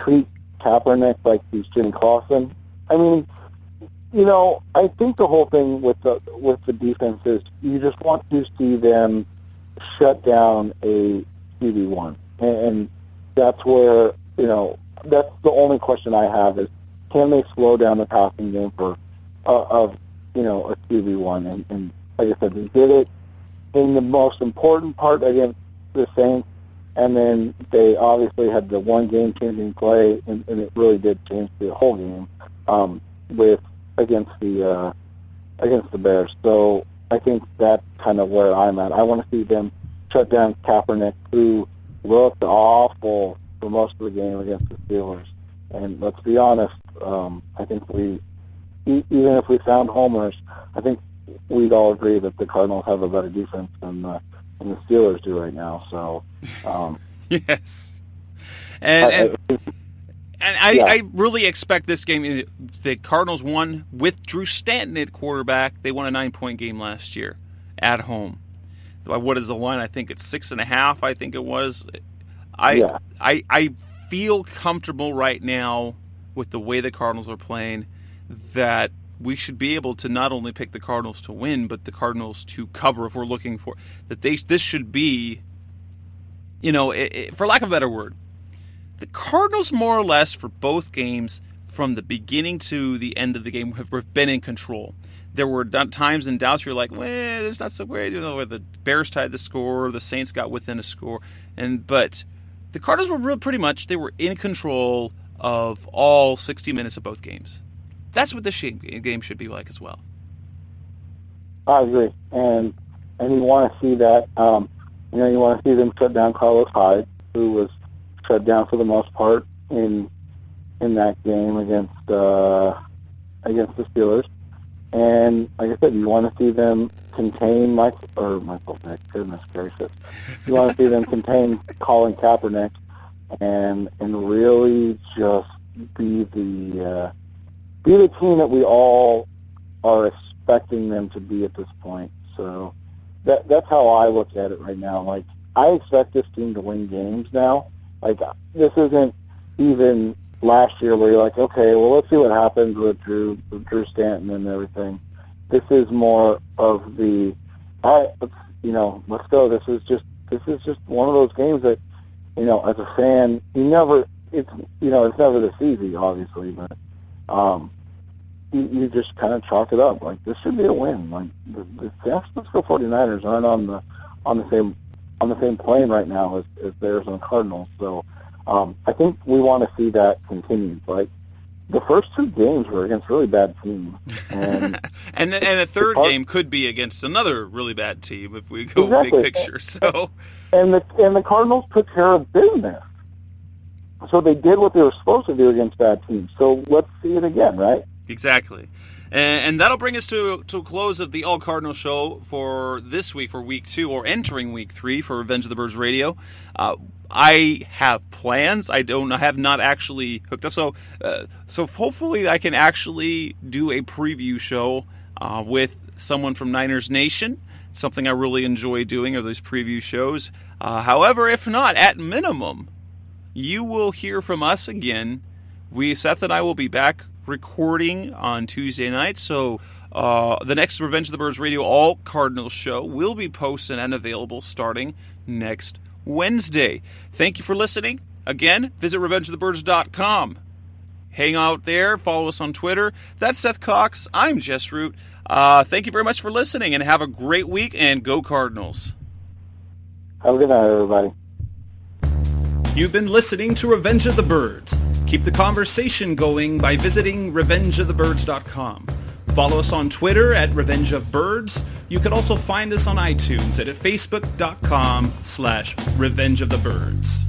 treat Kaepernick like he's Jimmy Clausen. I mean, I think the whole thing with the defense is you just want to see them shut down a QB1, and that's where that's the only question I have is can they slow down the passing game for of a QB1, and like I said, they did it in the most important part against the Saints, and then they obviously had the one game-changing play, and it really did change the whole game against the Bears. So I think that's kind of where I'm at. I want to see them shut down Kaepernick, who looked awful for most of the game against the Steelers. And let's be honest, I think even if we found homers, I think we'd all agree that the Cardinals have a better defense than the Steelers do right now. So yes, and I really expect this game. The Cardinals won with Drew Stanton at quarterback. They won a 9-point game last year at home. What is the line? I think it's 6.5. I think it was. I feel comfortable right now with the way the Cardinals are playing that we should be able to not only pick the Cardinals to win, but the Cardinals to cover if we're looking for that. This should be, for lack of a better word, the Cardinals more or less for both games from the beginning to the end of the game have been in control. There were times and doubts you're like, well, it's not so great, where the Bears tied the score, the Saints got within a score, but the Cardinals were pretty much in control of all 60 minutes of both games. That's what this game should be like as well. I agree, and you want to see that. You want to see them shut down Carlos Hyde, who was shut down for the most part in that game against the Steelers. And like I said, you want to see them contain Michael Vick. Goodness gracious, you want to see them contain Colin Kaepernick and really just be the team that we all are expecting them to be at this point. So that's how I look at it right now. Like, I expect this team to win games now. Like, this isn't even last year where you're like, okay, well, let's see what happens with Drew Stanton and everything. This is more of the, all right, let's go. This is just one of those games that, as a fan, it's never this easy, obviously, but you just kind of chalk it up. Like, this should be a win. Like, the San Francisco 49ers aren't on the same plane right now as the Arizona Cardinals. So I think we want to see that continue. Like, the first two games were against really bad teams, and and a third game could be against another really bad team if we go big picture. So, and the Cardinals took care of business. So they did what they were supposed to do against bad teams. So let's see it again, right? Exactly. And that'll bring us to a close of the All Cardinals show for this week, for week 2, or entering week 3 for Revenge of the Birds Radio. I have plans. I have not actually hooked up. So hopefully I can actually do a preview show with someone from Niners Nation. It's something I really enjoy doing, are those preview shows. However, if not, at minimum, you will hear from us again. Seth and I will be back recording on Tuesday night, so the next Revenge of the Birds Radio All Cardinals show will be posted and available starting next Wednesday. Thank you for listening. Again, visit revengeofthebirds.com. Hang out there, follow us on Twitter. That's Seth Cox. I'm Jess Root. Thank you very much for listening, and have a great week, and go Cardinals. Have a good night, everybody. You've been listening to Revenge of the Birds. Keep the conversation going by visiting revengeofthebirds.com. Follow us on Twitter at Revenge of Birds. You can also find us on iTunes at facebook.com/Revenge of the Birds.